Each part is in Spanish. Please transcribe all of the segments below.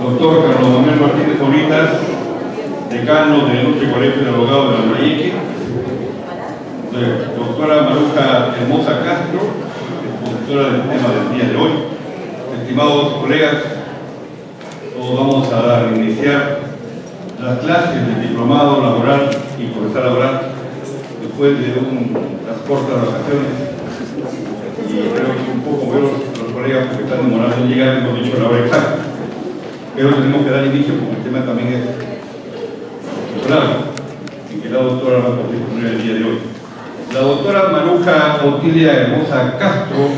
doctor Carlos Manuel Martínez Bonitas, decano del Ilustre Colegio de Abogados de Lambayeque, doctora Maruja Hermosa Castro, expositora del tema del día de hoy. Estimados colegas, todos vamos a iniciar las clases del diplomado laboral y profesional laboral después de unas cortas vacaciones. Y creo que un poco veo los colegas que están demorados en llegar, hemos dicho la hora exacta. Pero tenemos que dar inicio porque el tema también es profesional y que la doctora va a contribuir el día de hoy. La doctora Maruja Otilia Hermosa Castro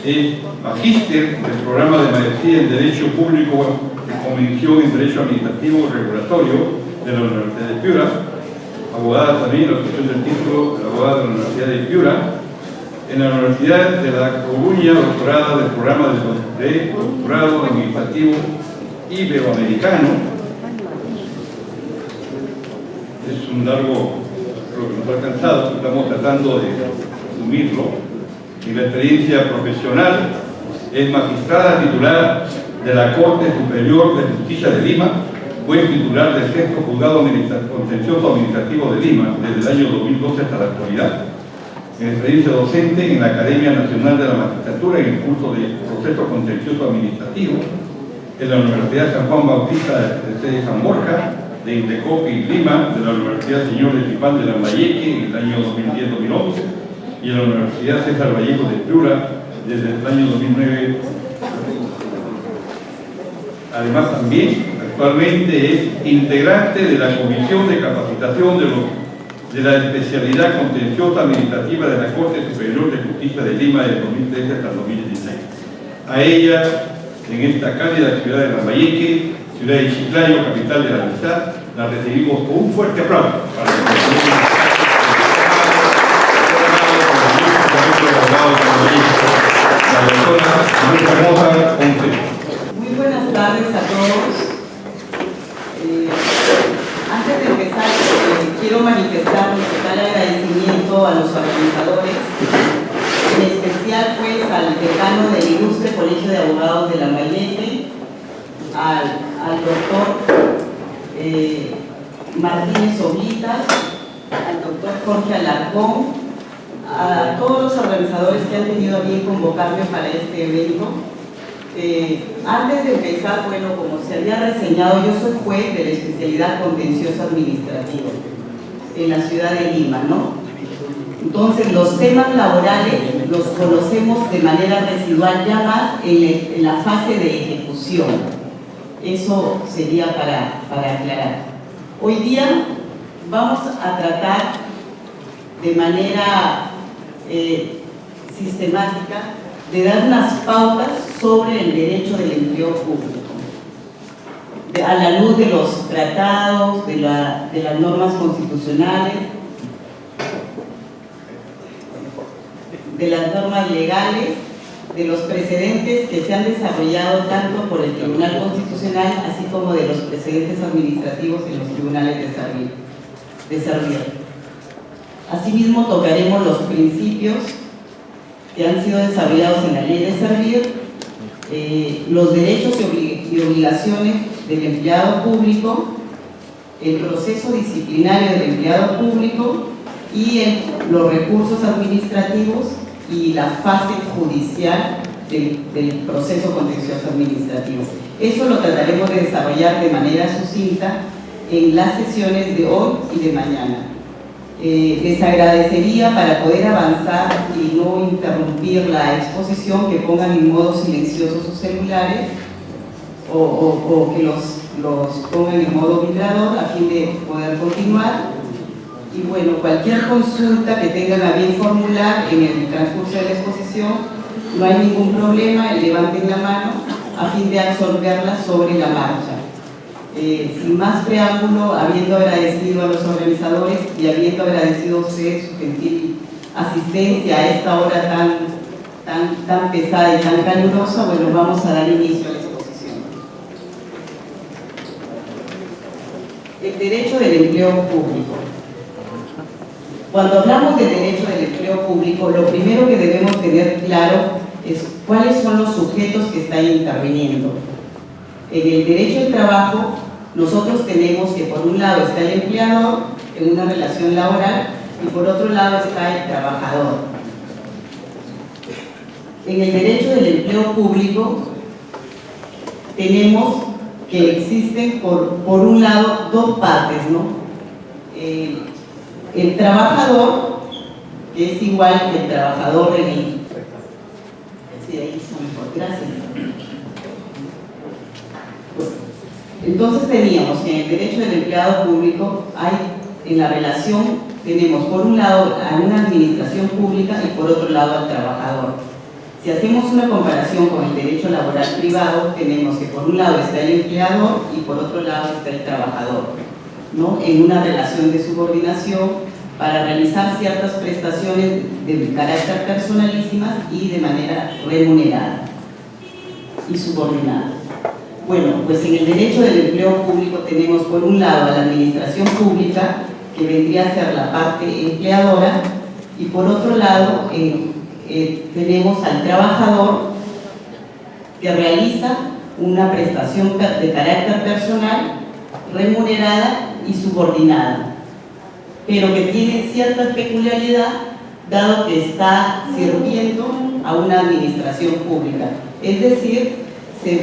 es magíster del programa de maestría en Derecho Público y Convención en Derecho Administrativo y Regulatorio de la Universidad de Piura, abogada también en la obtención del título de abogada de la Universidad de Piura, en la Universidad de La Coruña, doctorada del programa de doctorado administrativo iberoamericano. Es un largo, creo que nos ha alcanzado, estamos tratando de resumirlo. En la experiencia profesional es magistrada titular de la Corte Superior de Justicia de Lima, juez titular del Sexto Juzgado Contencioso Administrativo de Lima desde el año 2012 hasta la actualidad. En experiencia docente en la Academia Nacional de la Magistratura en el curso de Proceso Contencioso Administrativo, en la Universidad San Juan Bautista de sede San Borja, de Indecopi, Lima, de la Universidad Señor de Tipán de Lambayeque en el año 2010-2011 y en la Universidad César Vallejo de Piura desde el año 2009. Además también actualmente es integrante de la Comisión de Capacitación de la especialidad contenciosa administrativa de la Corte Superior de Justicia de Lima del 2013 hasta el 2016. A ella, en esta cálida ciudad de Lambayeque, ciudad de Chiclayo, capital de la amistad, la recibimos con un fuerte aplauso para Muy buenas tardes a todos. Antes de empezar, quiero manifestar mi total agradecimiento a los organizadores, en especial pues al decano del Ilustre Colegio de Abogados de Lambayeque, al doctor Martínez Oblitas, al doctor Jorge Alarcón, a todos los organizadores que han tenido a bien convocarme para este evento. Antes de empezar, bueno, como se había reseñado, yo soy juez de la especialidad contencioso administrativo en la ciudad de Lima, ¿no? Entonces, los temas laborales los conocemos de manera residual ya más en la fase de ejecución. Eso sería para aclarar. Hoy día vamos a tratar de manera sistemática de dar unas pautas sobre el derecho del empleo público, a la luz de los tratados, de las normas constitucionales, de las normas legales, de los precedentes que se han desarrollado tanto por el Tribunal Constitucional, así como de los precedentes administrativos en los tribunales de servicio. Asimismo, tocaremos los principios que han sido desarrollados en la Ley de Servir, los derechos y obligaciones del empleado público, el proceso disciplinario del empleado público y los recursos administrativos y la fase judicial del proceso contencioso administrativo. Eso lo trataremos de desarrollar de manera sucinta en las sesiones de hoy y de mañana. Les agradecería, para poder avanzar y no interrumpir la exposición, que pongan en modo silencioso sus celulares o que los pongan en modo vibrador a fin de poder continuar. Y bueno, cualquier consulta que tengan a bien formular en el transcurso de la exposición, no hay ningún problema, levanten la mano a fin de absorberla sobre la marcha. Sin más preámbulo, habiendo agradecido a los organizadores y habiendo agradecido a ustedes su gentil asistencia a esta hora tan pesada y tan calurosa, bueno, vamos a dar inicio a la exposición. El derecho del empleo público. Cuando hablamos del derecho del empleo público, lo primero que debemos tener claro es cuáles son los sujetos que están interviniendo. En el derecho del trabajo, nosotros tenemos que por un lado está el empleador en una relación laboral y por otro lado está el trabajador. En el derecho del empleo público tenemos que existen por un lado dos partes, ¿no? El trabajador, que es igual que el trabajador en el... Sí, ahí está mejor, gracias. Entonces teníamos que en el derecho del empleado público en la relación tenemos por un lado a una administración pública y por otro lado al trabajador. Si hacemos una comparación con el derecho laboral privado, tenemos que por un lado está el empleador y por otro lado está el trabajador, ¿no? En una relación de subordinación para realizar ciertas prestaciones de carácter personalísimas y de manera remunerada y subordinada. Bueno, pues en el derecho del empleo público tenemos por un lado a la administración pública, que vendría a ser la parte empleadora, y por otro lado tenemos al trabajador que realiza una prestación de carácter personal, remunerada y subordinada, pero que tiene cierta peculiaridad dado que está sirviendo a una administración pública. Es decir, se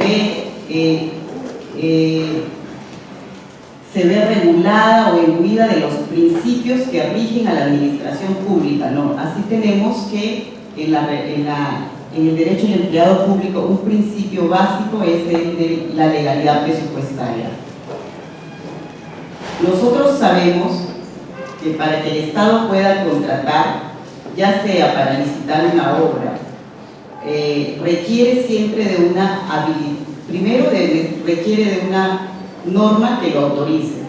ve regulada o imbuida de los principios que rigen a la administración pública, ¿no? Así tenemos que en el derecho del empleado público un principio básico es el de la legalidad presupuestaria. Nosotros sabemos que para que el Estado pueda contratar, ya sea para licitar una obra, requiere siempre de una habilidad. Primero, requiere de una norma que lo autorice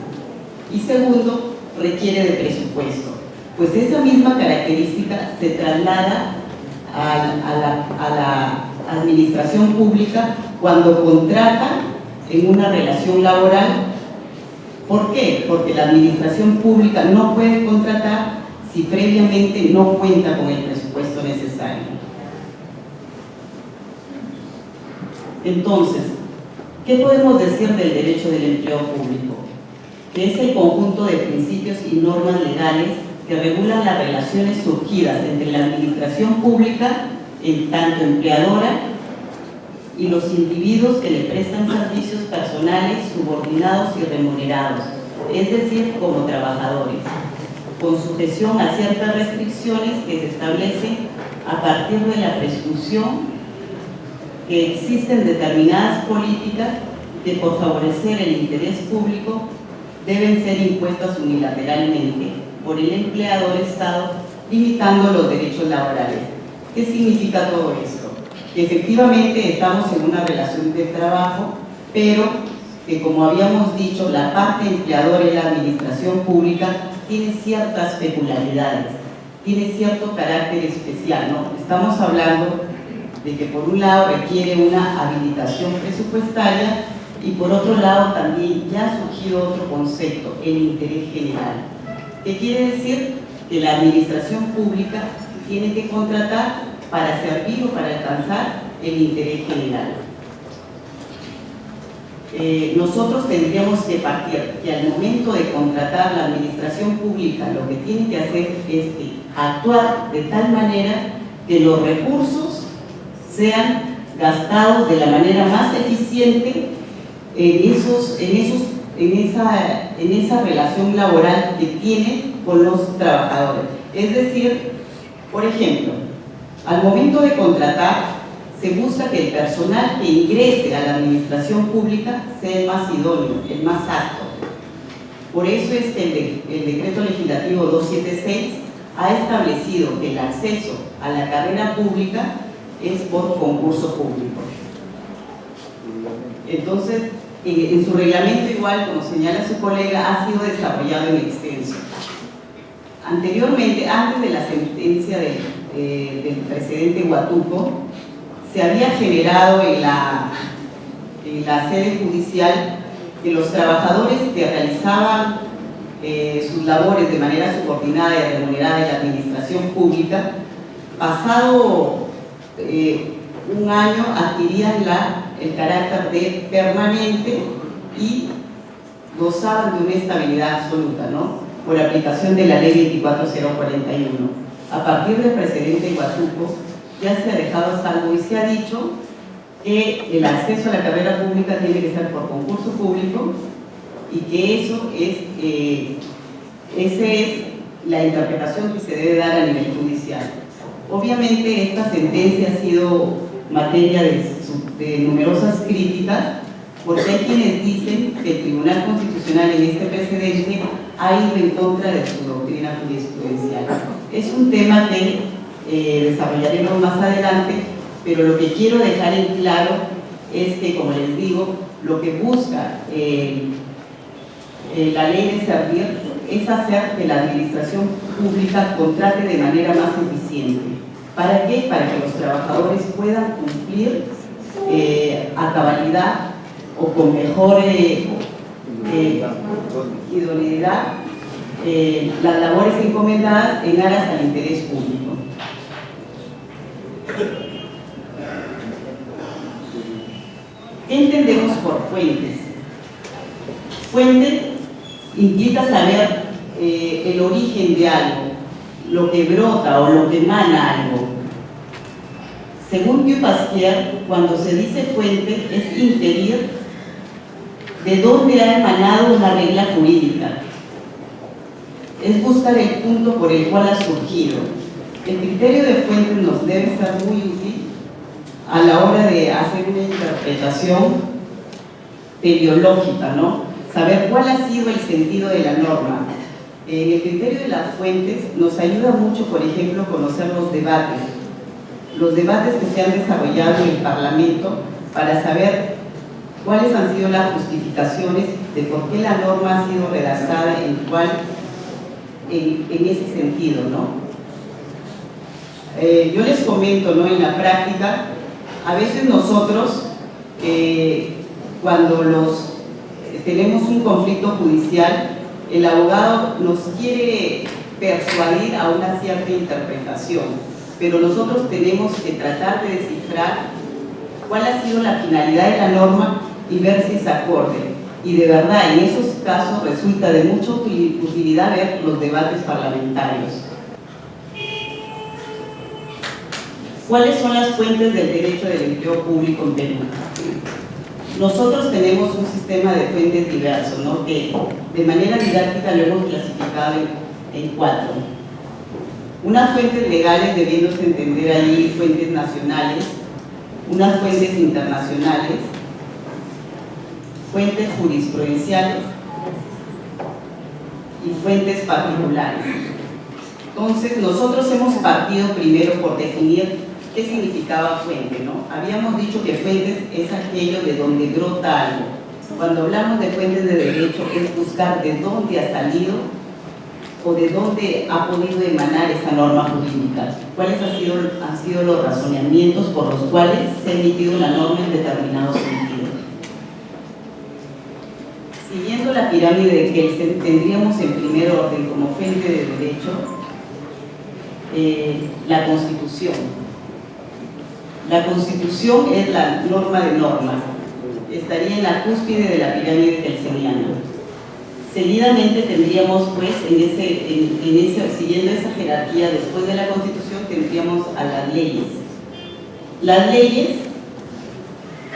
y segundo, requiere de presupuesto. Pues esa misma característica se traslada a la administración pública cuando contrata en una relación laboral. ¿Por qué? Porque la administración pública no puede contratar si previamente no cuenta con el presupuesto necesario. Entonces, ¿qué podemos decir del derecho del empleo público? Que es el conjunto de principios y normas legales que regulan las relaciones surgidas entre la administración pública, en tanto empleadora, y los individuos que le prestan servicios personales, subordinados y remunerados, es decir, como trabajadores, con sujeción a ciertas restricciones que se establecen a partir de la presunción que existen determinadas políticas que por favorecer el interés público deben ser impuestas unilateralmente por el empleador Estado, limitando los derechos laborales. ¿Qué significa todo esto? Que efectivamente estamos en una relación de trabajo, pero que, como habíamos dicho, la parte empleadora y la administración pública tiene ciertas peculiaridades, tiene cierto carácter especial, ¿no? Estamos hablando de que por un lado requiere una habilitación presupuestaria y por otro lado también ya ha surgido otro concepto, el interés general. ¿Qué quiere decir? Que la administración pública tiene que contratar para servir o para alcanzar el interés general. Nosotros tendríamos que partir que al momento de contratar la administración pública lo que tiene que hacer es actuar de tal manera que los recursos sean gastados de la manera más eficiente en esa relación laboral que tiene con los trabajadores. Es decir, por ejemplo, al momento de contratar, se busca que el personal que ingrese a la administración pública sea el más idóneo, el más apto. Por eso es que el decreto legislativo 276 ha establecido que el acceso a la carrera pública es por concurso público. Entonces, en su reglamento, igual como señala su colega, ha sido desarrollado en extenso. Anteriormente, antes de la sentencia del presidente Huatuco, se había generado en la sede judicial que los trabajadores que realizaban sus labores de manera subordinada y remunerada en la administración pública, pasado un año adquirían la el carácter de permanente y gozaban de una estabilidad absoluta, ¿no? Por aplicación de la ley 24041. A partir del precedente Huatuco ya se ha dejado a salvo y se ha dicho que el acceso a la carrera pública tiene que ser por concurso público y que esa es la interpretación que se debe dar a nivel judicial. Obviamente esta sentencia ha sido materia de numerosas críticas, porque hay quienes dicen que el Tribunal Constitucional en este precedente ha ido en contra de su doctrina jurisprudencial. Es un tema que desarrollaremos más adelante, pero lo que quiero dejar en claro es que, como les digo, lo que busca la ley de servir es hacer que la administración pública contrate de manera más eficiente. ¿Para qué? Para que los trabajadores puedan cumplir a cabalidad o con mejor idoneidad las labores encomendadas en aras al interés público. ¿Qué entendemos por fuentes? Fuente implica saber el origen de algo, lo que brota o lo que emana algo. Según Guy Pasquier, cuando se dice fuente es inferir de dónde ha emanado una regla jurídica. Es buscar el punto por el cual ha surgido. El criterio de fuente nos debe ser muy útil a la hora de hacer una interpretación teleológica, ¿no? Saber cuál ha sido el sentido de la norma. En el criterio de las fuentes nos ayuda mucho, por ejemplo, conocer los debates que se han desarrollado en el Parlamento para saber cuáles han sido las justificaciones de por qué la norma ha sido redactada en ese sentido, ¿no? Yo les comento, ¿no? En la práctica, a veces nosotros, cuando tenemos un conflicto judicial, el abogado nos quiere persuadir a una cierta interpretación, pero nosotros tenemos que tratar de descifrar cuál ha sido la finalidad de la norma y ver si es acorde. Y de verdad, en esos casos resulta de mucha utilidad ver los debates parlamentarios. ¿Cuáles son las fuentes del derecho del empleo público en Perú? Nosotros tenemos un sistema de fuentes diverso, ¿no? Que de manera didáctica lo hemos clasificado en 4. Unas fuentes legales, debiéndose entender ahí fuentes nacionales, unas fuentes internacionales, fuentes jurisprudenciales y fuentes particulares. Entonces, nosotros hemos partido primero por definir qué significaba fuente, ¿no? Habíamos dicho que fuentes es aquello de donde brota algo. Cuando hablamos de fuentes de derecho es buscar de dónde ha salido o de dónde ha podido emanar esa norma jurídica. ¿Cuáles han sido los razonamientos por los cuales se ha emitido la norma en determinado sentido? Siguiendo la pirámide que tendríamos en primer orden como fuente de derecho, la Constitución. La Constitución es la norma de normas, estaría en la cúspide de la pirámide kelseniana. Seguidamente tendríamos, pues, siguiendo esa jerarquía, después de la Constitución tendríamos a las leyes. Las leyes,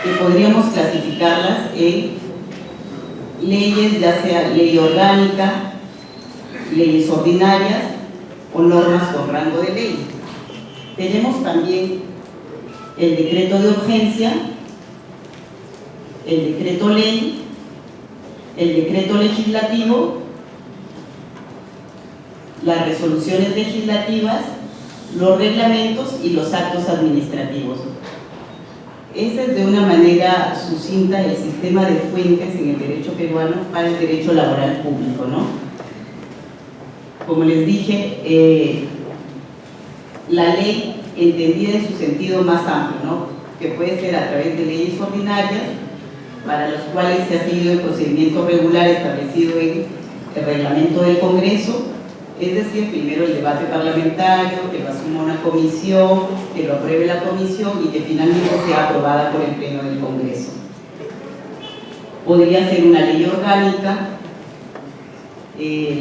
que podríamos clasificarlas en leyes, ya sea ley orgánica, leyes ordinarias o normas con rango de ley. Tenemos también el decreto de urgencia, el decreto ley, el decreto legislativo, las resoluciones legislativas, los reglamentos y los actos administrativos. Ese es de una manera sucinta el sistema de fuentes en el derecho peruano para el derecho laboral público, ¿no? Como les dije, la ley entendida en su sentido más amplio, ¿no? Que puede ser a través de leyes ordinarias, para los cuales se ha seguido el procedimiento regular establecido en el reglamento del Congreso, Es decir, primero el debate parlamentario, que lo asuma una comisión, que lo apruebe la comisión y que finalmente sea aprobada por el Pleno del Congreso. Podría ser una ley orgánica.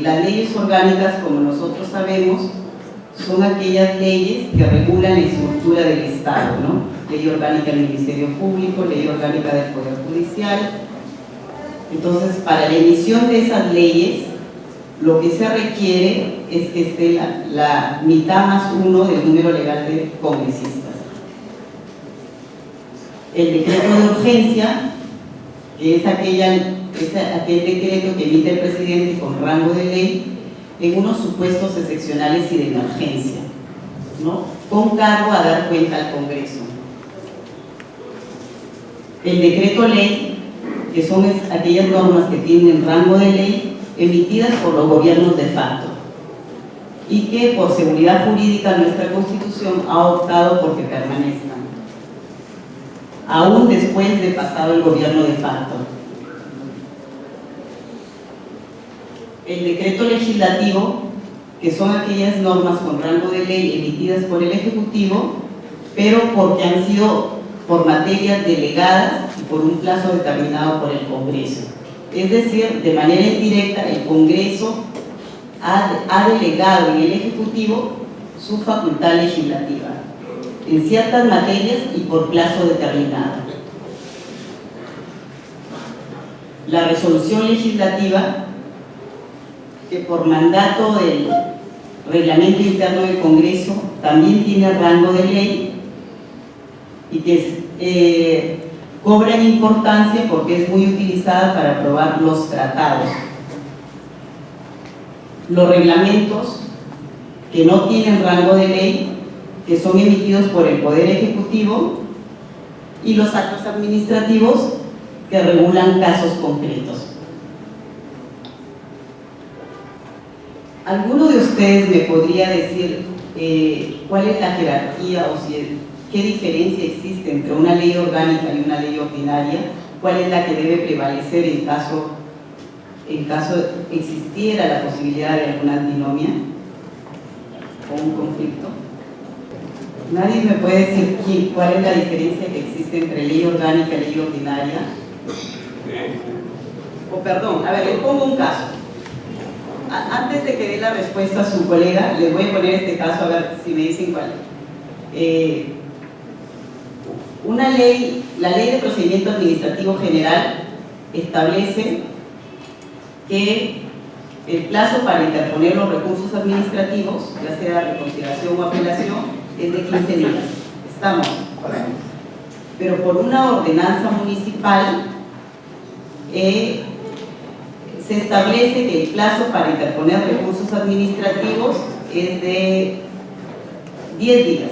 Las leyes orgánicas, como nosotros sabemos, son aquellas leyes que regulan la estructura del Estado, ¿no? Ley orgánica del Ministerio Público, ley orgánica del Poder Judicial. Entonces, para la emisión de esas leyes, lo que se requiere es que esté la mitad más uno del número legal de congresistas. El decreto de urgencia, que es aquel decreto que emite el presidente con rango de ley en unos supuestos excepcionales y de emergencia, ¿no? Con cargo a dar cuenta al Congreso. El decreto ley, que son aquellas normas que tienen rango de ley emitidas por los gobiernos de facto y que por seguridad jurídica nuestra Constitución ha optado por que permanezcan, aún después de pasado el gobierno de facto. El decreto legislativo, que son aquellas normas con rango de ley emitidas por el Ejecutivo, pero porque han sido por materias delegadas y por un plazo determinado por el Congreso. Es decir, de manera indirecta, el Congreso ha delegado en el Ejecutivo su facultad legislativa en ciertas materias y por plazo determinado. La resolución legislativa, que por mandato del reglamento interno del Congreso también tiene rango de ley y que cobran importancia porque es muy utilizada para aprobar los tratados. Los reglamentos que no tienen rango de ley, que son emitidos por el Poder Ejecutivo, y los actos administrativos que regulan casos concretos. ¿Alguno de ustedes me podría decir cuál es la jerarquía o qué diferencia existe entre una ley orgánica y una ley ordinaria? ¿Cuál es la que debe prevalecer en caso existiera la posibilidad de alguna antinomia o un conflicto? ¿Nadie me puede decir cuál es la diferencia que existe entre ley orgánica y ley ordinaria? O perdón, a ver, les pongo un caso. Antes de que dé la respuesta a su colega, les voy a poner este caso a ver si me dicen cuál. La Ley de Procedimiento Administrativo General establece que el plazo para interponer los recursos administrativos, ya sea reconsideración o apelación, es de 15 días. Estamos. Pero por una ordenanza municipal se establece que el plazo para interponer recursos administrativos es de 10 días.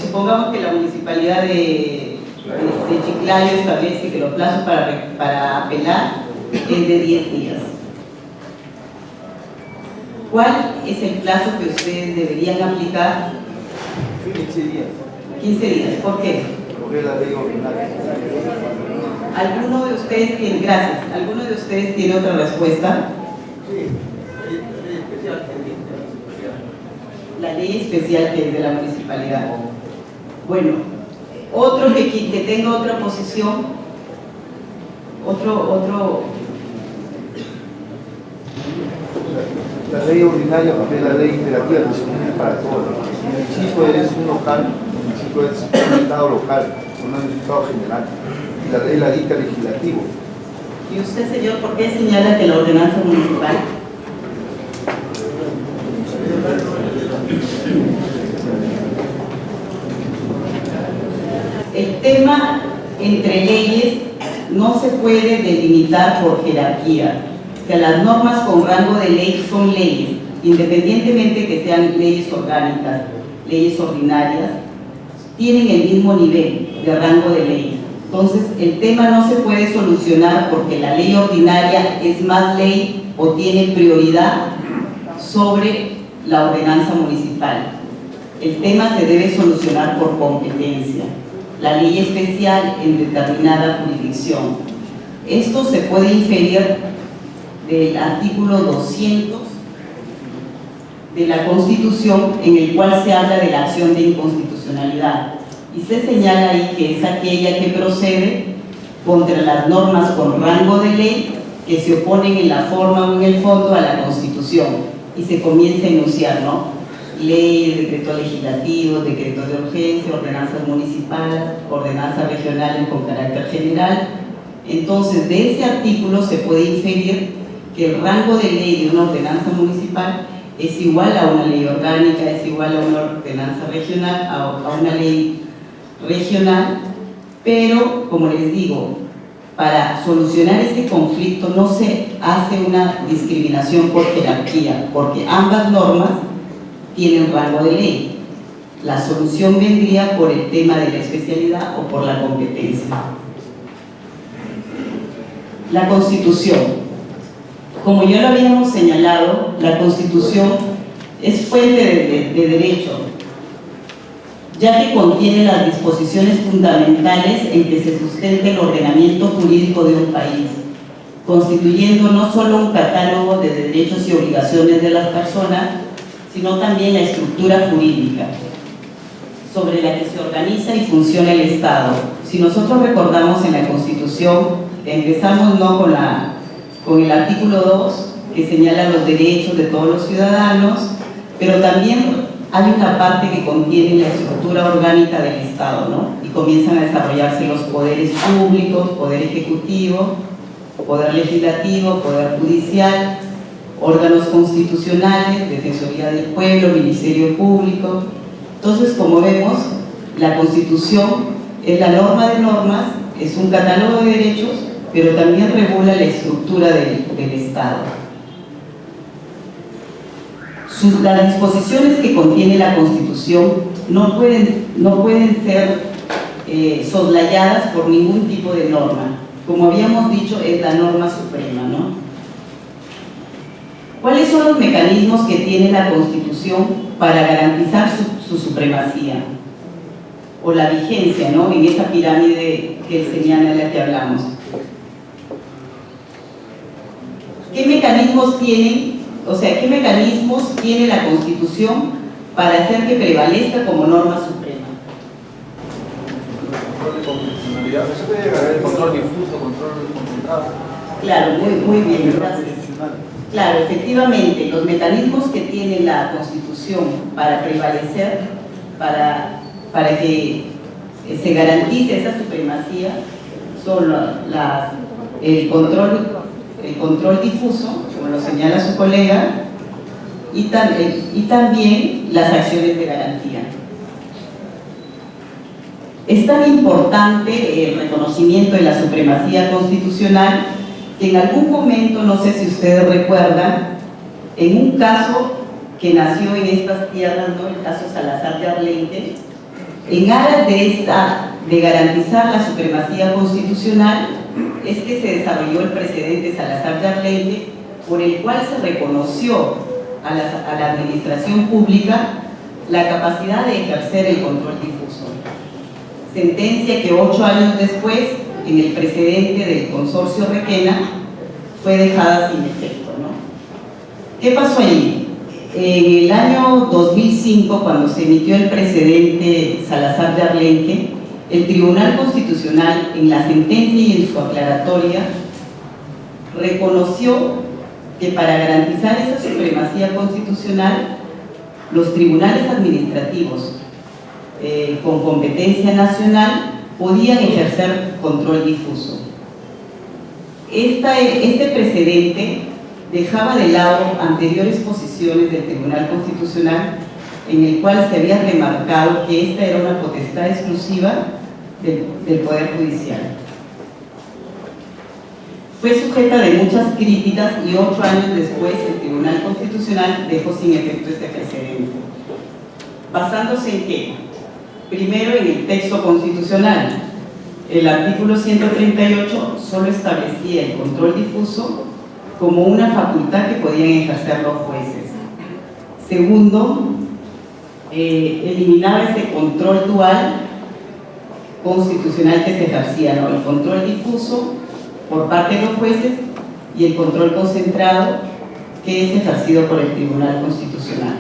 Supongamos que la municipalidad de Chiclayo establece que los plazos para apelar es de 10 días. ¿Cuál es el plazo que ustedes deberían aplicar? 15 días. 15 días. ¿Por qué? Porque es la ley ordinaria. ¿Alguno de ustedes tiene, gracias, alguno de ustedes tiene otra respuesta? Sí, La ley especial que es de la municipalidad. Bueno, otro que tenga otra posición, La ley ordinaria es la ley imperativa que se cumple para todos. El municipio es un local, el municipio es un estado local, no es un estado general. Y la ley la dicta legislativo. ¿Y usted, señor, por qué señala que la ordenanza municipal? El tema entre leyes no se puede delimitar por jerarquía. O sea, las normas con rango de ley son leyes, independientemente que sean leyes orgánicas, leyes ordinarias, tienen el mismo nivel de rango de ley. Entonces, el tema no se puede solucionar porque la ley ordinaria es más ley o tiene prioridad sobre la ordenanza municipal. El tema se debe solucionar por competencia. La ley especial en determinada jurisdicción. Esto se puede inferir del artículo 200 de la Constitución en el cual se habla de la acción de inconstitucionalidad. Y se señala ahí que es aquella que procede contra las normas con rango de ley que se oponen en la forma o en el fondo a la Constitución. Y se comienza a enunciar, ¿no? Leyes, decretos legislativos, decretos de urgencia, ordenanzas municipales, ordenanzas regionales con carácter general. Entonces, de ese artículo se puede inferir que el rango de ley de una ordenanza municipal es igual a una ley orgánica, es igual a una ordenanza regional, a una ley regional, pero, como les digo, para solucionar este conflicto no se hace una discriminación por jerarquía, porque ambas normas tienen rango de ley. La solución vendría por el tema de la especialidad o por la competencia. La Constitución. Como ya lo habíamos señalado, la Constitución es fuente de derecho, ya que contiene las disposiciones fundamentales en que se sustenta el ordenamiento jurídico de un país, constituyendo no solo un catálogo de derechos y obligaciones de las personas, sino también la estructura jurídica sobre la que se organiza y funciona el Estado. Si nosotros recordamos en la Constitución, empezamos ¿no? con el artículo 2, que señala los derechos de todos los ciudadanos, pero también hay una parte que contiene la estructura orgánica del Estado, ¿no? Y comienzan a desarrollarse los poderes públicos, poder ejecutivo, poder legislativo, poder judicial, órganos constitucionales, Defensoría del Pueblo, Ministerio Público. Entonces, como vemos, la Constitución es la norma de normas, es un catálogo de derechos, pero también regula la estructura del Estado. Las disposiciones que contiene la Constitución no pueden ser soslayadas por ningún tipo de norma. Como habíamos dicho, es la norma suprema, ¿no? ¿Cuáles son los mecanismos que tiene la Constitución para garantizar su supremacía? O la vigencia, ¿no? En esa pirámide que señala la que hablamos. ¿Qué mecanismos tiene la Constitución para hacer que prevalezca como norma suprema? Control de constitucionalidad. Eso puede haber control difuso, control concentrado. Claro, muy bien, gracias. Claro, efectivamente, los mecanismos que tiene la Constitución para prevalecer, para que se garantice esa supremacía, son el control difuso, como lo señala su colega, y también las acciones de garantía. Es tan importante el reconocimiento de la supremacía constitucional que en algún momento, no sé si ustedes recuerdan, en un caso que nació en estas tierras, ¿no? El caso Salazar de Arlente, en aras de garantizar la supremacía constitucional, es que se desarrolló el precedente Salazar de Arlente, por el cual se reconoció a la administración pública la capacidad de ejercer el control difuso. Sentencia que 8 años después, en el precedente del consorcio Requena, fue dejada sin efecto, ¿no? ¿Qué pasó allí? En el año 2005, cuando se emitió el precedente Salazar de Arlente, el Tribunal Constitucional, en la sentencia y en su aclaratoria, reconoció que para garantizar esa supremacía constitucional, los tribunales administrativos con competencia nacional podían ejercer control difuso. Este precedente dejaba de lado anteriores posiciones del Tribunal Constitucional, en el cual se había remarcado que esta era una potestad exclusiva del Poder Judicial. Fue sujeta de muchas críticas y 8 años después el Tribunal Constitucional dejó sin efecto este precedente. ¿Basándose en qué? Primero, en el texto constitucional. El artículo 138 solo establecía el control difuso como una facultad que podían ejercer los jueces. Segundo, eliminaba ese control dual constitucional que se ejercía, ¿no? El control difuso por parte de los jueces y el control concentrado que es ejercido por el Tribunal Constitucional.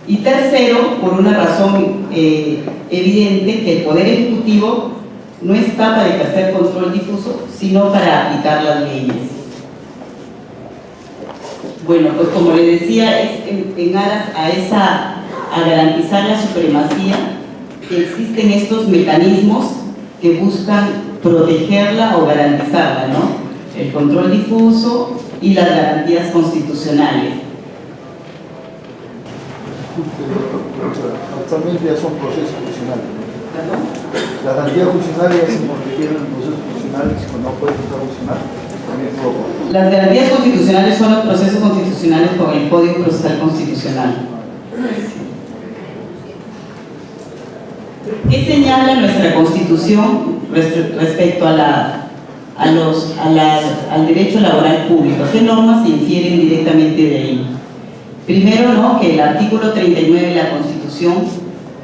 Y tercero, por una razón evidente, que el Poder Ejecutivo no está para ejercer control difuso, sino para aplicar las leyes. Bueno, pues como les decía, es en aras a garantizar la supremacía que existen estos mecanismos que buscan protegerla o garantizarla, ¿no? El control difuso y las garantías constitucionales. Actualmente ya son procesos funcionales. ¿Perdón? Las garantías funcionales ya se convirtieron en procesos funcionales cuando no pueden estar funcionar. Las garantías constitucionales son los procesos constitucionales con el Código Procesal Constitucional. ¿Qué señala nuestra Constitución respecto al derecho laboral público? ¿Qué normas se infieren directamente de ahí? Primero, ¿no?, que el artículo 39 de la Constitución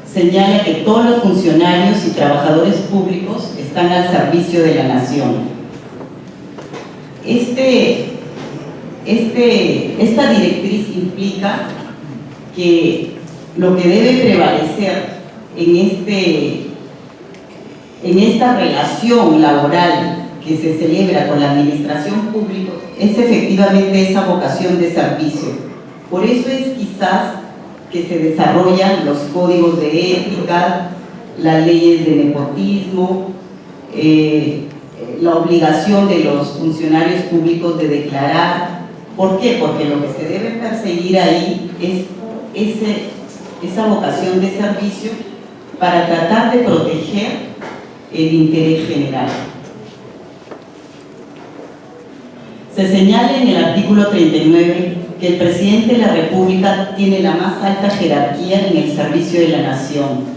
señala que todos los funcionarios y trabajadores públicos están al servicio de la nación. Esta directriz implica que lo que debe prevalecer en esta relación laboral que se celebra con la administración pública es efectivamente esa vocación de servicio. Por eso es quizás que se desarrollan los códigos de ética, las leyes de nepotismo, la obligación de los funcionarios públicos de declarar. ¿Por qué? Porque lo que se debe perseguir ahí es esa vocación de servicio para tratar de proteger el interés general. Se señala en el artículo 39 que el presidente de la República tiene la más alta jerarquía en el servicio de la nación,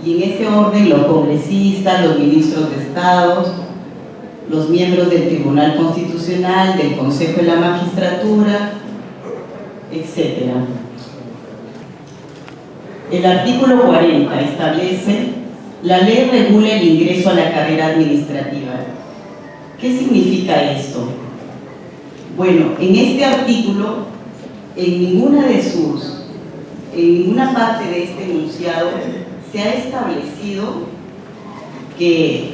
y en ese orden los congresistas, los ministros de Estado, los miembros del Tribunal Constitucional, del Consejo de la Magistratura, etc. El artículo 40 establece: la ley regula el ingreso a la carrera administrativa. ¿Qué significa esto? Bueno, en este artículo, en ninguna parte de este enunciado se ha establecido que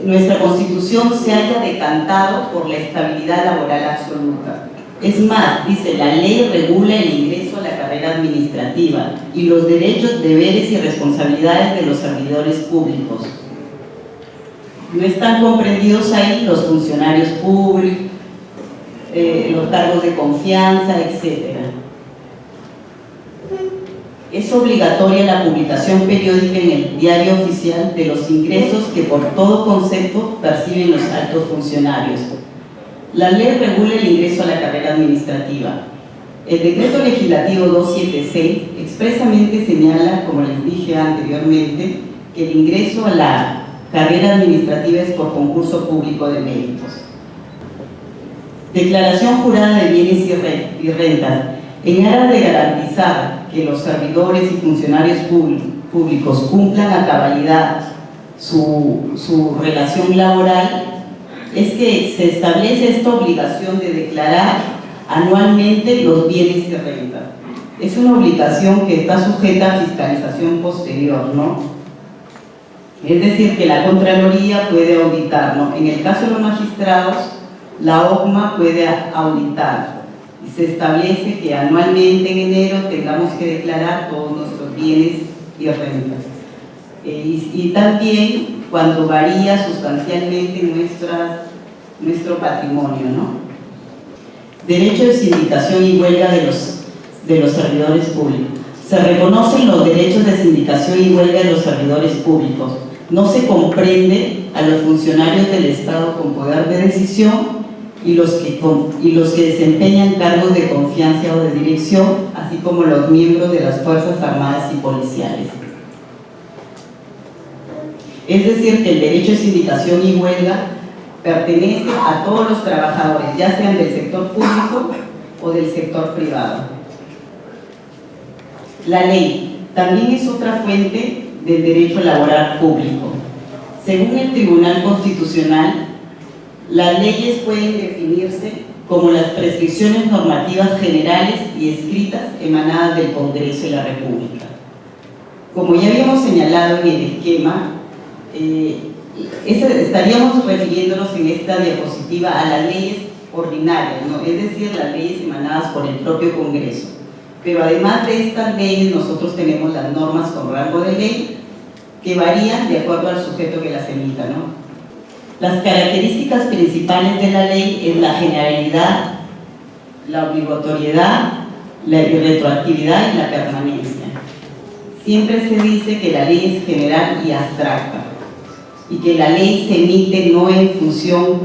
nuestra Constitución se haya decantado por la estabilidad laboral absoluta. Es más, dice: la ley regula el ingreso a la carrera administrativa y los derechos, deberes y responsabilidades de los servidores públicos. No están comprendidos ahí los funcionarios públicos, los cargos de confianza, etc. Es obligatoria la publicación periódica en el diario oficial de los ingresos que por todo concepto perciben los altos funcionarios. La ley regula el ingreso a la carrera administrativa. El decreto legislativo 276 expresamente señala, como les dije anteriormente, que el ingreso a la carrera administrativa es por concurso público de méritos. Declaración jurada de bienes y rentas. En aras de garantizar que los servidores y funcionarios públicos cumplan a cabalidad su relación laboral, es que se establece esta obligación de declarar anualmente los bienes y rentas. Es una obligación que está sujeta a fiscalización posterior, ¿no? Es decir, que la Contraloría puede auditar, ¿no? En el caso de los magistrados, la OCMA puede auditar. Y se establece que anualmente en enero tengamos que declarar todos nuestros bienes y rentas. Y también cuando varía sustancialmente nuestro patrimonio, ¿no? Derecho de sindicación y huelga de los servidores públicos. Se reconocen los derechos de sindicación y huelga de los servidores públicos. No se comprende a los funcionarios del Estado con poder de decisión y los que desempeñan cargos de confianza o de dirección, así como los miembros de las Fuerzas Armadas y Policiales. Es decir, que el derecho de sindicación y huelga pertenece a todos los trabajadores, ya sean del sector público o del sector privado. La ley también es otra fuente del derecho laboral público. Según el Tribunal Constitucional, las leyes pueden definirse como las prescripciones normativas generales y escritas emanadas del Congreso de la República. Como ya habíamos señalado en el esquema, estaríamos refiriéndonos en esta diapositiva a las leyes ordinarias, ¿no? Es decir, las leyes emanadas por el propio Congreso. Pero además de estas leyes, nosotros tenemos las normas con rango de ley que varían de acuerdo al sujeto que las emita, ¿no? Las características principales de la ley es la generalidad, la obligatoriedad, la irretroactividad y la permanencia. Siempre se dice que la ley es general y abstracta y que la ley se emite no en función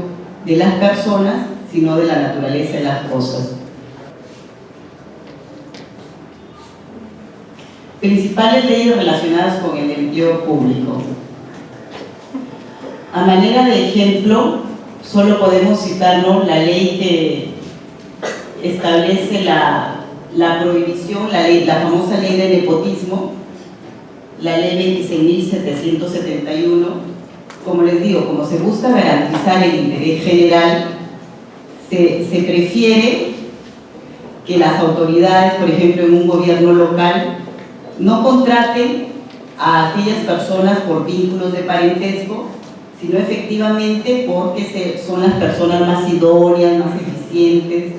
de las personas, sino de la naturaleza de las cosas. Principales leyes relacionadas con el empleo público. A manera de ejemplo, solo podemos citarnos la ley que establece la prohibición, la famosa ley de nepotismo, la ley 26.771. Como les digo, como se busca garantizar el interés general, se prefiere que las autoridades, por ejemplo, en un gobierno local, no contraten a aquellas personas por vínculos de parentesco, sino efectivamente porque son las personas más idóneas, más eficientes.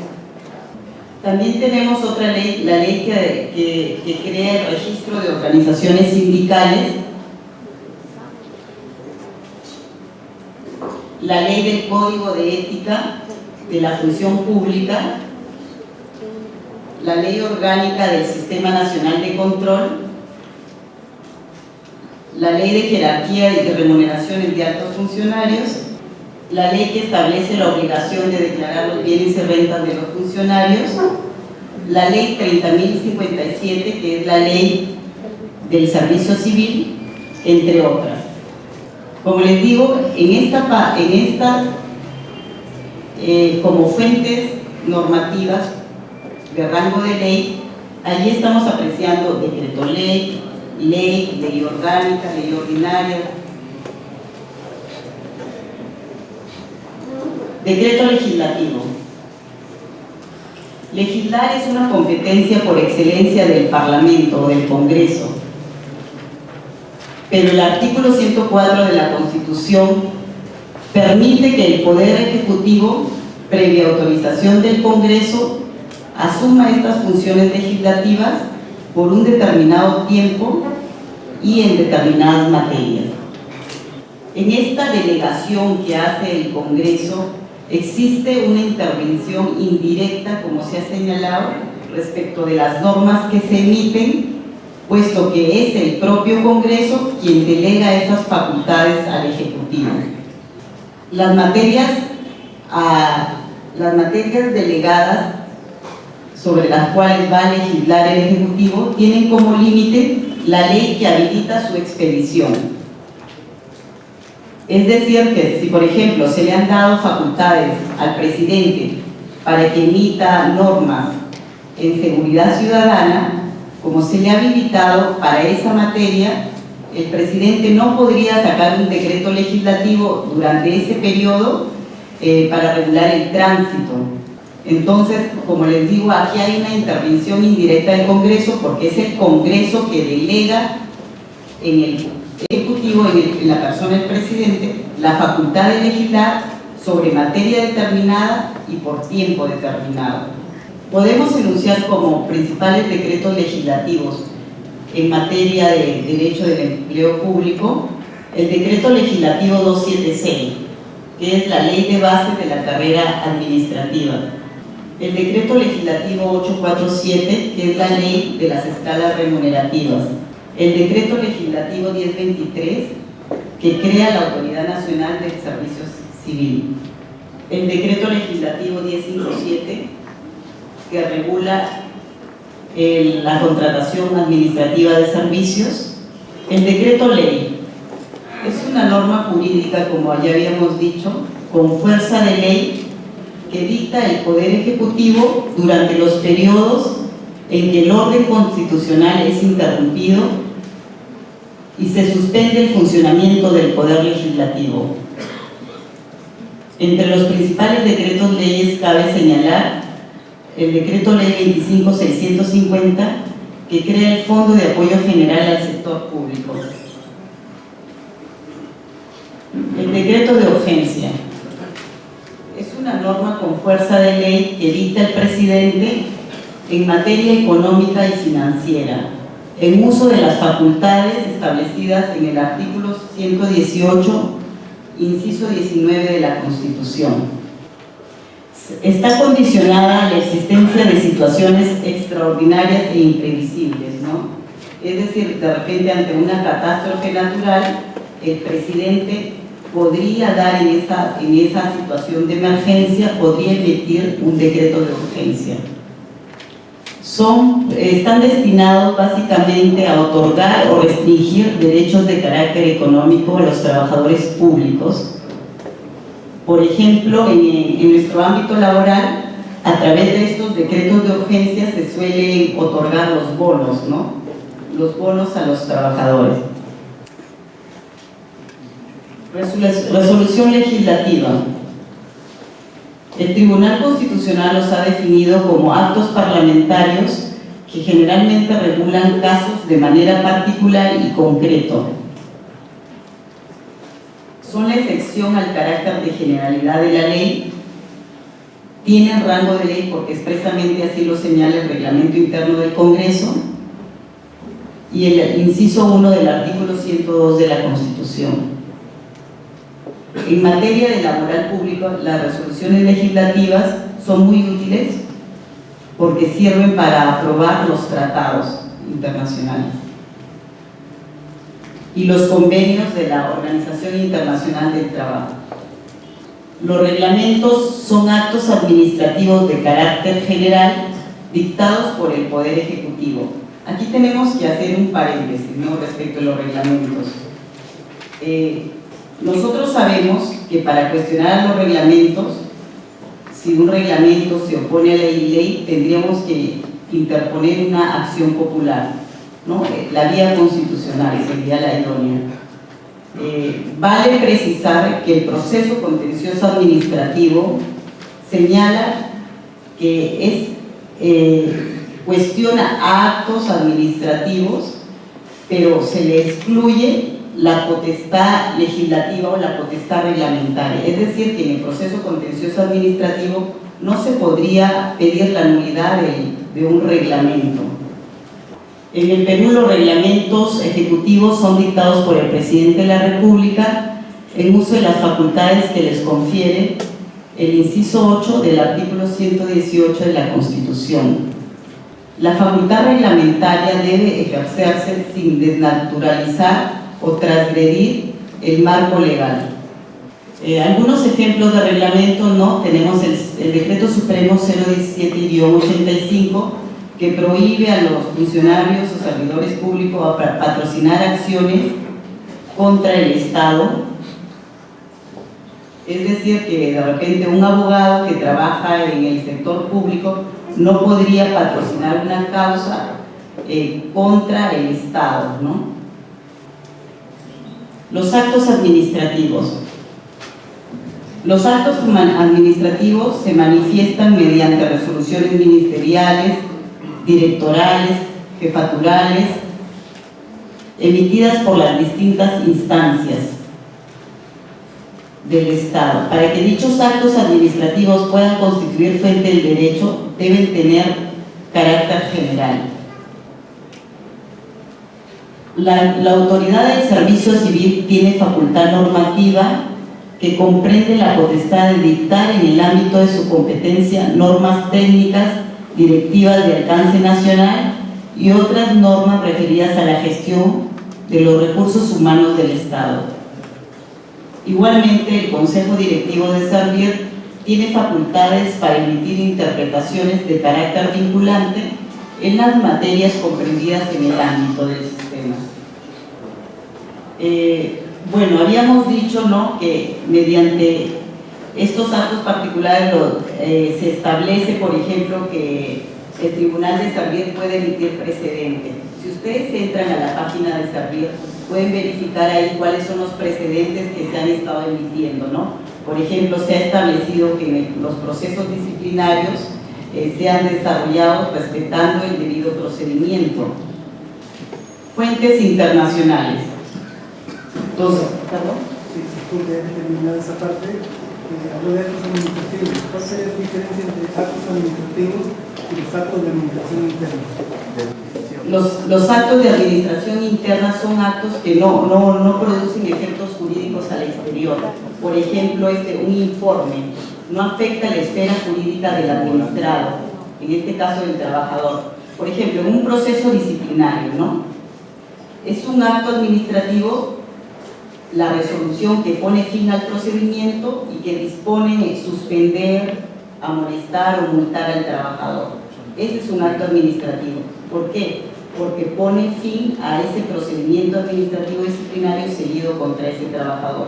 También tenemos otra ley, la ley que crea el registro de organizaciones sindicales, la ley del Código de Ética de la Función Pública, la Ley Orgánica del Sistema Nacional de Control, la Ley de Jerarquía y de Remuneraciones de Altos Funcionarios, la ley que establece la obligación de declarar los bienes y rentas de los funcionarios, la Ley 30.057, que es la ley del servicio civil, entre otras. Como les digo, como fuentes normativas de rango de ley, allí estamos apreciando decreto ley, ley orgánica, ley ordinaria. Decreto legislativo. Legislar es una competencia por excelencia del Parlamento o del Congreso, pero el artículo 104 de la Constitución permite que el Poder Ejecutivo, previa autorización del Congreso, asuma estas funciones legislativas por un determinado tiempo y en determinadas materias. En esta delegación que hace el Congreso existe una intervención indirecta, como se ha señalado, respecto de las normas que se emiten, puesto que es el propio Congreso quien delega esas facultades al Ejecutivo. Las materias delegadas sobre las cuales va a legislar el Ejecutivo tienen como límite la ley que habilita su expedición. Es decir, que si por ejemplo se le han dado facultades al presidente para que emita normas en seguridad ciudadana, como se le ha habilitado para esa materia, el presidente no podría sacar un decreto legislativo durante ese periodo para regular el tránsito. Entonces, como les digo, aquí hay una intervención indirecta del Congreso, porque es el Congreso que delega en el Ejecutivo, en la persona del presidente, la facultad de legislar sobre materia determinada y por tiempo determinado. Podemos enunciar como principales decretos legislativos en materia de derecho del empleo público el decreto legislativo 276, que es la ley de bases de la carrera administrativa, el decreto legislativo 847, que es la ley de las escalas remunerativas, el decreto legislativo 1023, que crea la Autoridad Nacional del Servicio Civil, el decreto legislativo 1057, que regula la contratación administrativa de servicios, el decreto ley. Es una norma jurídica, como ya habíamos dicho, con fuerza de ley, que dicta el Poder Ejecutivo durante los periodos en que el orden constitucional es interrumpido y se suspende el funcionamiento del Poder Legislativo. Entre los principales decretos leyes cabe señalar el Decreto Ley 25.650, que crea el Fondo de Apoyo General al Sector Público. El Decreto de Urgencia es una norma con fuerza de ley que dicta el presidente en materia económica y financiera, en uso de las facultades establecidas en el artículo 118, inciso 19 de la Constitución. Está condicionada a la existencia de situaciones extraordinarias e imprevisibles, ¿no? Es decir, de repente ante una catástrofe natural, el presidente podría dar en esa situación de emergencia, podría emitir un decreto de urgencia. Están destinados básicamente a otorgar o restringir derechos de carácter económico a los trabajadores públicos. Por ejemplo, en nuestro ámbito laboral, a través de estos decretos de urgencia se suelen otorgar los bonos, ¿no? Los bonos a los trabajadores. Resolución legislativa. El Tribunal Constitucional los ha definido como actos parlamentarios que generalmente regulan casos de manera particular y concreto. Son la excepción al carácter de generalidad de la ley, tienen rango de ley porque expresamente así lo señala el reglamento interno del Congreso y el inciso 1 del artículo 102 de la Constitución. En materia de laboral público, las resoluciones legislativas son muy útiles porque sirven para aprobar los tratados internacionales y los convenios de la Organización Internacional del Trabajo. Los reglamentos son actos administrativos de carácter general dictados por el Poder Ejecutivo. Aquí tenemos que hacer un paréntesis, ¿no?, respecto a los reglamentos. Nosotros sabemos que para cuestionar los reglamentos, si un reglamento se opone a la ley, tendríamos que interponer una acción popular, ¿no? La vía constitucional sería la idónea. Vale precisar que el proceso contencioso administrativo señala que cuestiona actos administrativos, pero se le excluye la potestad legislativa o la potestad reglamentaria. Es decir, que en el proceso contencioso administrativo no se podría pedir la nulidad de un reglamento. En el Perú los reglamentos ejecutivos son dictados por el presidente de la República en uso de las facultades que les confiere el inciso 8 del artículo 118 de la Constitución. La facultad reglamentaria debe ejercerse sin desnaturalizar o transgredir el marco legal. Algunos ejemplos de reglamento, ¿no? Tenemos el Decreto Supremo 017-85, que prohíbe a los funcionarios o servidores públicos patrocinar acciones contra el Estado. Es decir, que de repente un abogado que trabaja en el sector público no podría patrocinar una causa contra el Estado, ¿no? Los actos administrativos. Los actos administrativos se manifiestan mediante resoluciones ministeriales, directorales, jefaturales, emitidas por las distintas instancias del Estado. Para que dichos actos administrativos puedan constituir fuente del derecho, deben tener carácter general. La autoridad del servicio civil tiene facultad normativa que comprende la potestad de dictar en el ámbito de su competencia normas técnicas, directivas de alcance nacional y otras normas referidas a la gestión de los recursos humanos del Estado. Igualmente, el Consejo Directivo de Servir tiene facultades para emitir interpretaciones de carácter vinculante en las materias comprendidas en el ámbito del sistema. Bueno, habíamos dicho, ¿no?, que mediante estos actos particulares se establece, por ejemplo, que el Tribunal de Servir puede emitir precedentes. Si ustedes entran a la página de Servir, pueden verificar ahí cuáles son los precedentes que se han estado emitiendo, ¿no? Por ejemplo, se ha establecido que los procesos disciplinarios sean desarrollados respetando el debido procedimiento. Fuentes internacionales. Entonces, ¿perdón? Sí, disculpe, terminar esa parte. Habló de actos administrativos. ¿Cuál sería la diferencia entre actos administrativos y los actos de administración interna? Los actos de administración interna son actos que no producen efectos jurídicos al exterior. Por ejemplo, un informe no afecta la esfera jurídica del administrado, en este caso del trabajador. Por ejemplo, en un proceso disciplinario, ¿no? Es un acto administrativo la resolución que pone fin al procedimiento y que dispone suspender, amonestar o multar al trabajador. Ese es un acto administrativo. ¿Por qué? Porque pone fin a ese procedimiento administrativo disciplinario seguido contra ese trabajador.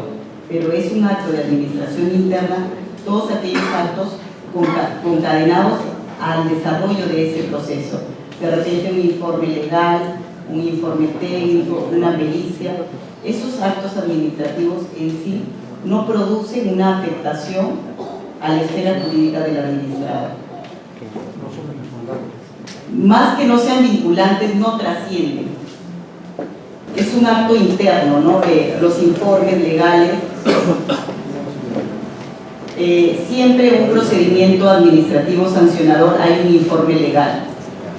Pero es un acto de administración interna, todos aquellos actos concadenados al desarrollo de ese proceso. De repente un informe legal, un informe técnico, una pericia. Esos actos administrativos en sí no producen una afectación a la esfera jurídica del administrado. Más que no sean vinculantes, no trascienden. Es un acto interno, ¿no? Los informes legales. Siempre en un procedimiento administrativo sancionador hay un informe legal.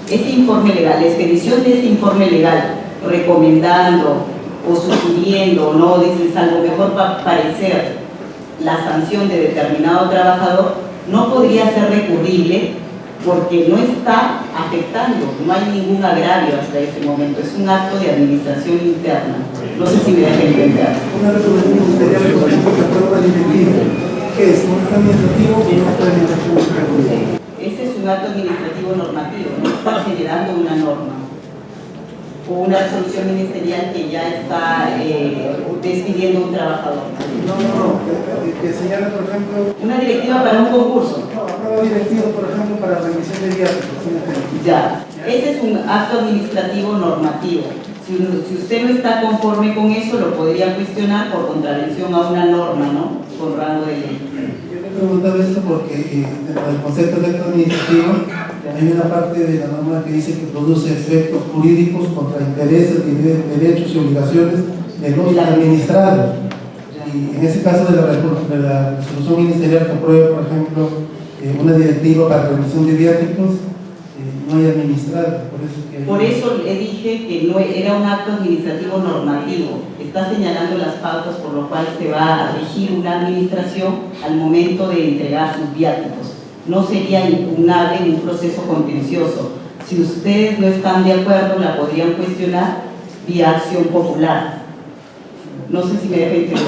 Ese informe legal, la expedición de ese informe legal, recomendando o sugiriendo, no dices algo mejor para parecer la sanción de determinado trabajador, no podría ser recurrible porque no está afectando, no hay ningún agravio hasta ese momento, es un acto de administración interna. No sé si me deja entender. Una resolución ministerial, por ejemplo, que aprueba la directiva, ¿qué es? ¿Un acto administrativo o un acto administrativo? Ese es un acto administrativo normativo, no está generando una norma o una resolución ministerial que ya está despidiendo a un trabajador. No, que señala, por ejemplo, Una directiva para un concurso. no, aprueba directiva, por ejemplo, para revisión de viáticos. Ya, ese es un acto administrativo normativo. Si usted no está conforme con eso, lo podría cuestionar por contravención a una norma, ¿no? Con rango de ley. Yo le preguntaba esto porque dentro del concepto de acto administrativo hay una parte de la norma que dice que produce efectos jurídicos contra intereses, derechos y obligaciones de los administrados. Y en ese caso de la resolución ministerial que aprueba, por ejemplo, una directiva para revisión de viáticos, no hay administrado. Por eso le dije que no era un acto administrativo normativo. Está señalando las pautas por lo cual se va a regir una administración al momento de entregar sus viáticos. No sería impugnable en un proceso contencioso. Si ustedes no están de acuerdo, la podrían cuestionar vía acción popular. No sé si me deja entender.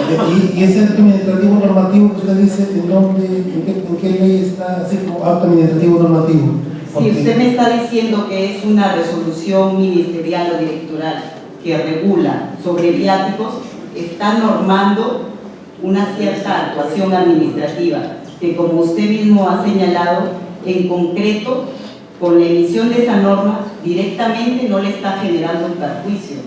¿Y ese acto administrativo normativo que usted dice, en qué ley está así como acto administrativo normativo? Si usted me está diciendo que es una resolución ministerial o directoral que regula sobre viáticos, está normando una cierta actuación administrativa, que como usted mismo ha señalado, en concreto, con la emisión de esa norma, directamente no le está generando un perjuicio,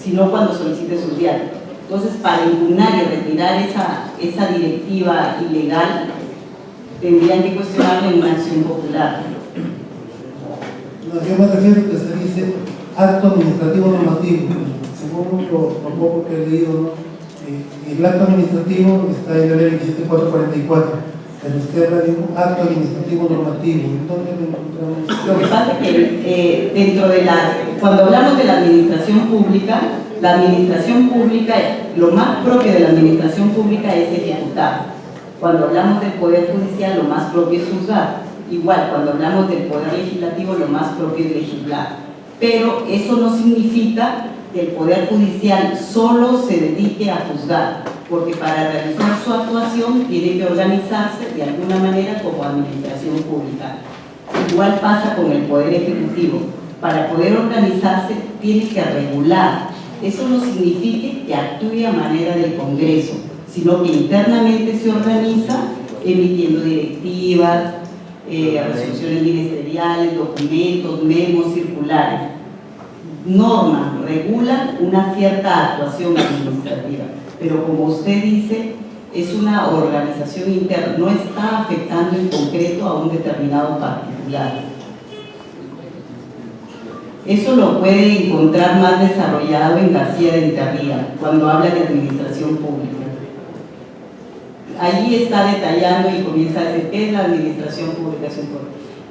sino cuando solicite sus viáticos. Entonces, para impugnar y retirar esa directiva ilegal, tendrían que cuestionarlo en una acción popular. No, yo me refiero que se dice acto administrativo normativo. Según lo poco que he leído, ¿no? El acto administrativo está en la ley 27444, pero usted habla de un acto administrativo normativo. ¿Dónde lo encontramos? Lo que pasa es que dentro de cuando hablamos de la administración pública, lo más propio de la administración pública es ejecutar. Cuando hablamos del Poder Judicial, lo más propio es juzgar. Igual, cuando hablamos del Poder Legislativo, lo más propio es legislar. Pero eso no significa que el Poder Judicial solo se dedique a juzgar, porque para realizar su actuación tiene que organizarse de alguna manera como administración pública. Igual pasa con el Poder Ejecutivo. Para poder organizarse tiene que regular. Eso no significa que actúe a manera del Congreso, sino que internamente se organiza emitiendo directivas, resoluciones ministeriales, documentos, memos, circulares. Normas regulan una cierta actuación administrativa, pero como usted dice, es una organización interna, no está afectando en concreto a un determinado particular. Eso lo puede encontrar más desarrollado en García de Enterría, cuando habla de administración pública. Allí está detallando y comienza a decir qué es la administración pública.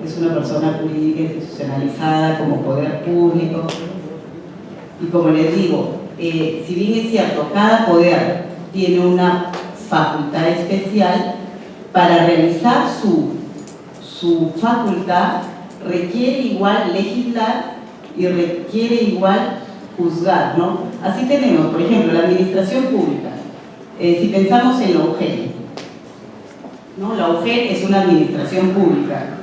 Es una persona jurídica institucionalizada como poder público. Y como les digo, si bien es cierto, cada poder tiene una facultad especial, para realizar su facultad requiere igual legislar y requiere igual juzgar, ¿no? Así tenemos, por ejemplo, la administración pública. Si pensamos en la UGEL, ¿no? La UGEL es una administración pública,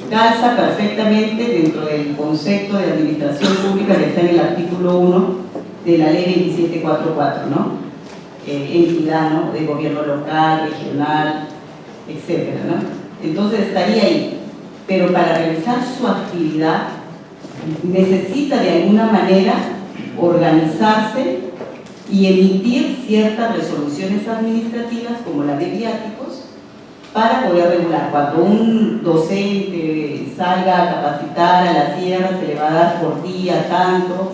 calza perfectamente dentro del concepto de administración pública que está en el artículo 1 de la ley 2744, ¿no? Entidad, ¿no? De gobierno local, regional, etcétera, ¿no? Entonces estaría ahí, pero para realizar su actividad necesita de alguna manera organizarse y emitir ciertas resoluciones administrativas como la de viáticos para poder regular. Cuando un docente salga a capacitar a la sierra se le va a dar por día tanto,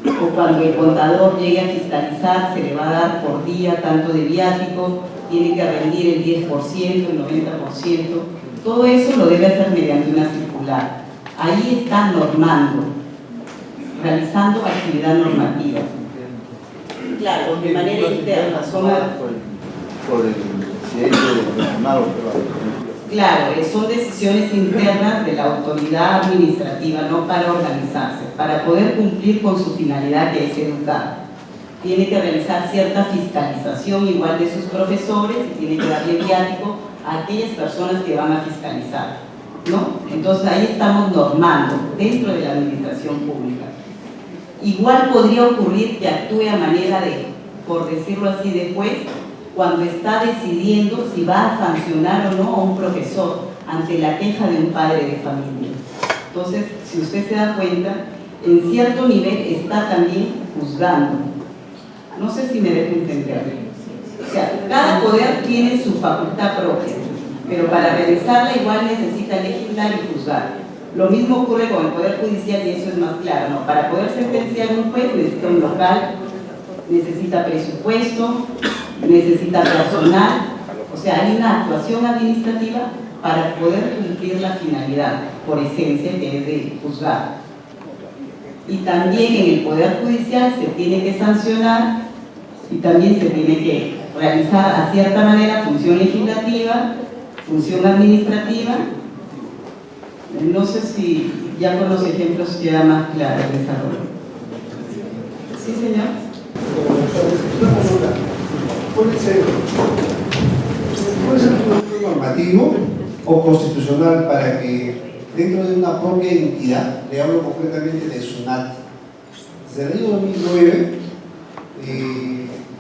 o cuando el contador llegue a fiscalizar se le va a dar por día tanto de viático, tiene que rendir el 10%, el 90%, todo eso lo debe hacer mediante una circular. Ahí está normando, realizando actividad normativa. Claro, de manera interna. Por el presidente del Senado. Claro, son decisiones internas de la autoridad administrativa, no para organizarse, para poder cumplir con su finalidad que es educar. Tiene que realizar cierta fiscalización igual de sus profesores y tiene que darle viático a aquellas personas que van a fiscalizar, ¿no? Entonces ahí estamos normando dentro de la administración pública. Igual podría ocurrir que actúe a manera de, por decirlo así, de juez, cuando está decidiendo si va a sancionar o no a un profesor ante la queja de un padre de familia. Entonces, si usted se da cuenta, en cierto nivel está también juzgando. No sé si me dejo entender. O sea, cada poder tiene su facultad propia, pero para realizarla igual necesita legislar y juzgar. Lo mismo ocurre con el Poder Judicial y eso es más claro, ¿no? Para poder sentenciar un juez necesita un local, necesita presupuesto, necesita personal, o sea, hay una actuación administrativa para poder cumplir la finalidad, por esencia, que es de juzgar. Y también en el Poder Judicial se tiene que sancionar y también se tiene que realizar a cierta manera función legislativa, función administrativa. No sé si ya con los ejemplos queda más claro el desarrollo. ¿Sí, señor? Puede ser un normativo o constitucional para que dentro de una propia entidad, le hablo concretamente de SUNAT, desde el año 2009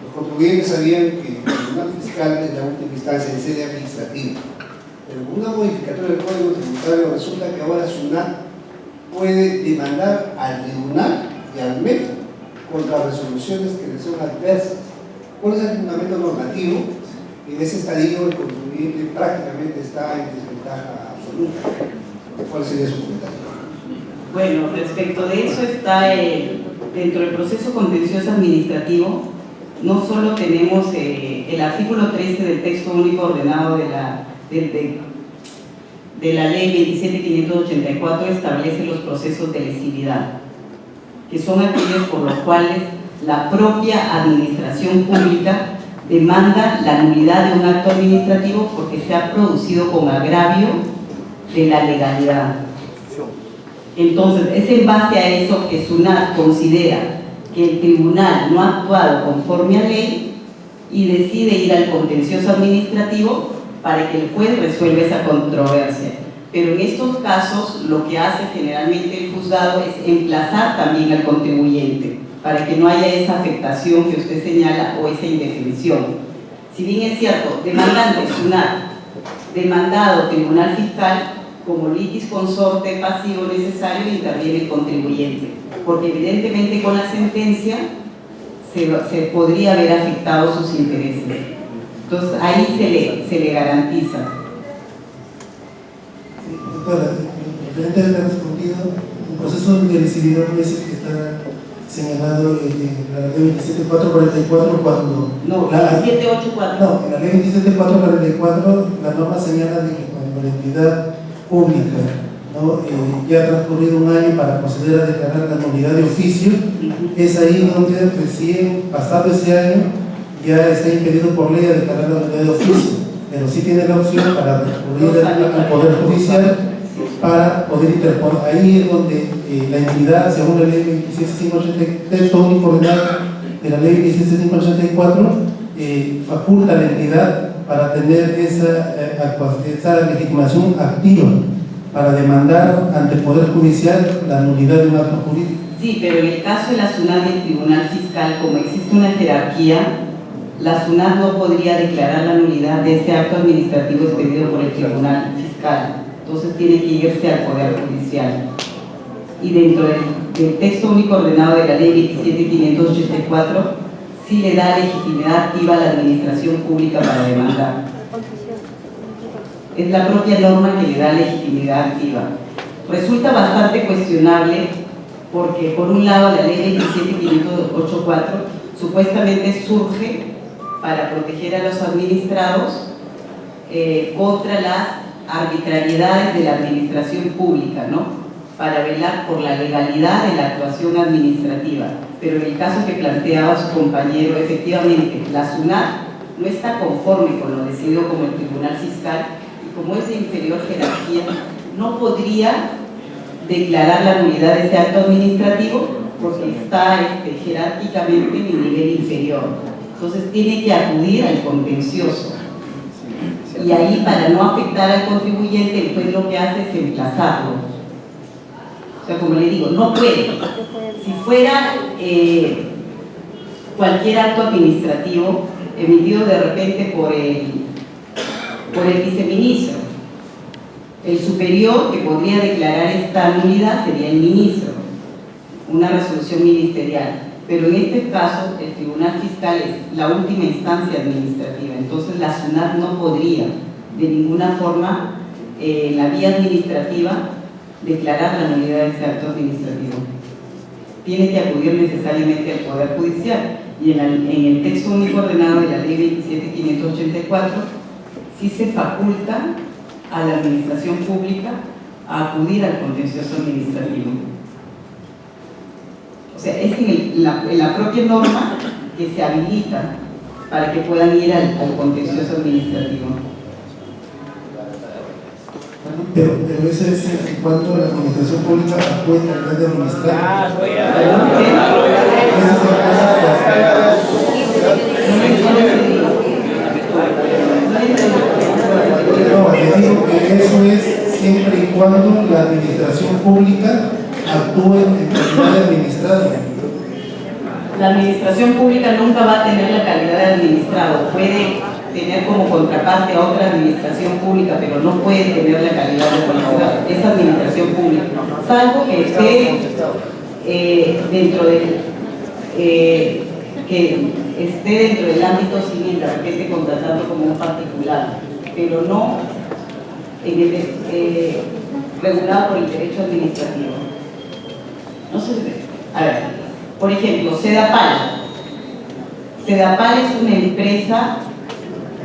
los contribuyentes sabían que el Tribunal Fiscal es la última instancia en sede administrativa. Pero con una modificatoria del Código Tributario resulta que ahora SUNAT puede demandar al tribunal y al MEF contra resoluciones que le son adversas. ¿Cuál es el fundamento normativo? En ese estadio el contribuyente prácticamente está en desventaja absoluta. ¿Cuál sería su comentario? Bueno, respecto de eso está dentro del proceso contencioso administrativo, no solo tenemos el artículo 13 del texto único ordenado de la ley 27584 establece los procesos de lesividad, que son aquellos por los cuales la propia administración pública demanda la nulidad de un acto administrativo porque se ha producido con agravio de la legalidad. Entonces, es en base a eso que SUNAT considera que el tribunal no ha actuado conforme a ley y decide ir al contencioso administrativo para que el juez resuelva esa controversia. Pero en estos casos, lo que hace generalmente el juzgado es emplazar también al contribuyente para que no haya esa afectación que usted señala o esa indefensión. Si bien es cierto, demandante SUNAT, demandado Tribunal Fiscal, como litis consorte pasivo necesario interviene el contribuyente, porque evidentemente con la sentencia se podría haber afectado sus intereses. Entonces ahí se le garantiza. Doctora, el ha respondido, el proceso de elegibilidad no es el que está señalado en la ley 27444 cuando... No, la 784. No, en la ley 27444 la norma señala de que cuando la entidad pública, ¿no? Ya ha transcurrido un año para proceder a declarar la nulidad de oficio, es ahí donde recién pasado ese año ya está impedido por ley a declarar la nulidad de oficio, pero sí tiene la opción para recurrir al Poder Judicial para poder interponer. Ahí es donde la entidad, según la ley 27583, texto único ordenado de la ley 27584, faculta a la entidad para tener esa legitimación activa para demandar ante el Poder Judicial la nulidad de un acto jurídico. Sí, pero en el caso de la SUNAT y el Tribunal Fiscal, como existe una jerarquía, la SUNAT no podría declarar la nulidad de ese acto administrativo expedido por el Tribunal Fiscal. Entonces tiene que irse al Poder Judicial. Y dentro del texto único ordenado de la ley 27584, sí le da legitimidad activa a la administración pública para demandar. Es la propia norma que le da legitimidad activa. Resulta bastante cuestionable porque, por un lado, la ley 27584 supuestamente surge para proteger a los administrados contra las arbitrariedades de la administración pública, ¿no? Para velar por la legalidad de la actuación administrativa. Pero en el caso que planteaba su compañero, efectivamente, la SUNAT no está conforme con lo decidido como el Tribunal Fiscal y como es de inferior jerarquía, no podría declarar la nulidad de ese acto administrativo porque está jerárquicamente en el nivel inferior. Entonces tiene que acudir al contencioso. Y ahí, para no afectar al contribuyente, el juez lo que hace es emplazarlo. O sea, como le digo, no puede. Si fuera cualquier acto administrativo emitido de repente por el viceministro, el superior que podría declarar esta nulidad sería el ministro, una resolución ministerial. Pero en este caso, el Tribunal Fiscal es la última instancia administrativa, entonces la SUNAT no podría de ninguna forma, en la vía administrativa, declarar la nulidad de ese acto administrativo. Tiene que acudir necesariamente al Poder Judicial, y en el texto único ordenado de la ley 27584 sí se faculta a la administración pública a acudir al contencioso administrativo. O sea, es en la propia norma que se habilita para que puedan ir al contencioso administrativo. Pero ese es en cuanto a la administración pública puede tratar de administrar. No, te digo que eso es siempre y cuando la administración pública actúe en calidad de administrado. La administración pública nunca va a tener la calidad de administrado. Puede tener como contraparte a otra administración pública, pero no puede tener la calidad de administrado. Es administración pública, salvo que esté dentro del ámbito civil, de repente contratando como un particular, pero no regulado por el derecho administrativo. No sé, a ver, por ejemplo, Sedapal. Sedapal es una empresa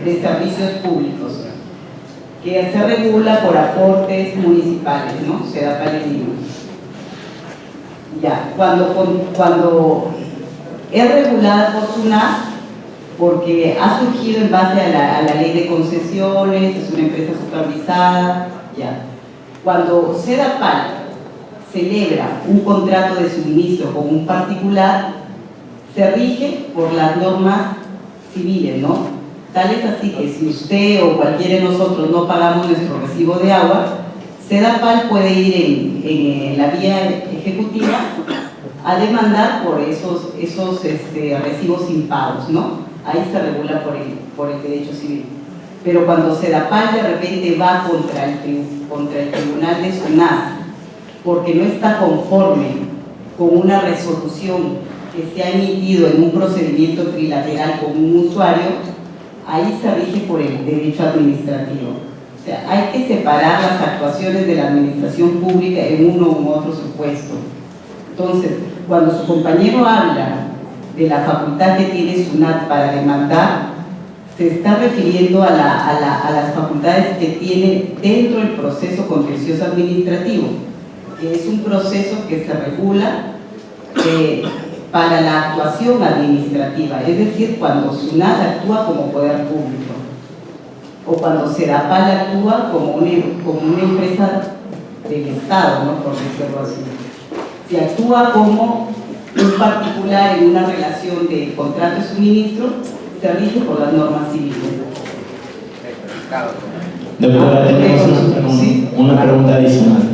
de servicios públicos que se regula por aportes municipales, ¿no? Sedapal en Lima. Ya, cuando es regulada por SUNAT, porque ha surgido en base a la ley de concesiones, es una empresa supervisada, ya. Cuando Sedapal celebra un contrato de suministro con un particular, se rige por las normas civiles, ¿no? Tal es así que si usted o cualquiera de nosotros no pagamos nuestro recibo de agua, Sedapal puede ir en la vía ejecutiva a demandar por esos recibos impagos, ¿no? Ahí se regula por el derecho civil. Pero cuando Sedapal de repente va contra el tribunal de SUNAT porque no está conforme con una resolución que se ha emitido en un procedimiento trilateral con un usuario, ahí se rige por el derecho administrativo. O sea, hay que separar las actuaciones de la administración pública en uno u otro supuesto. Entonces, cuando su compañero habla de la facultad que tiene SUNAT para demandar, se está refiriendo a las facultades que tiene dentro del proceso contencioso administrativo, que es un proceso que se regula para la actuación administrativa, es decir, cuando SUNAT actúa como poder público o cuando SEDAPAL actúa como una empresa del Estado, ¿no?, por decirlo así. Si actúa como un particular en una relación de contrato de suministro, se rige por las normas civiles. Doctora, tenemos una pregunta adicional.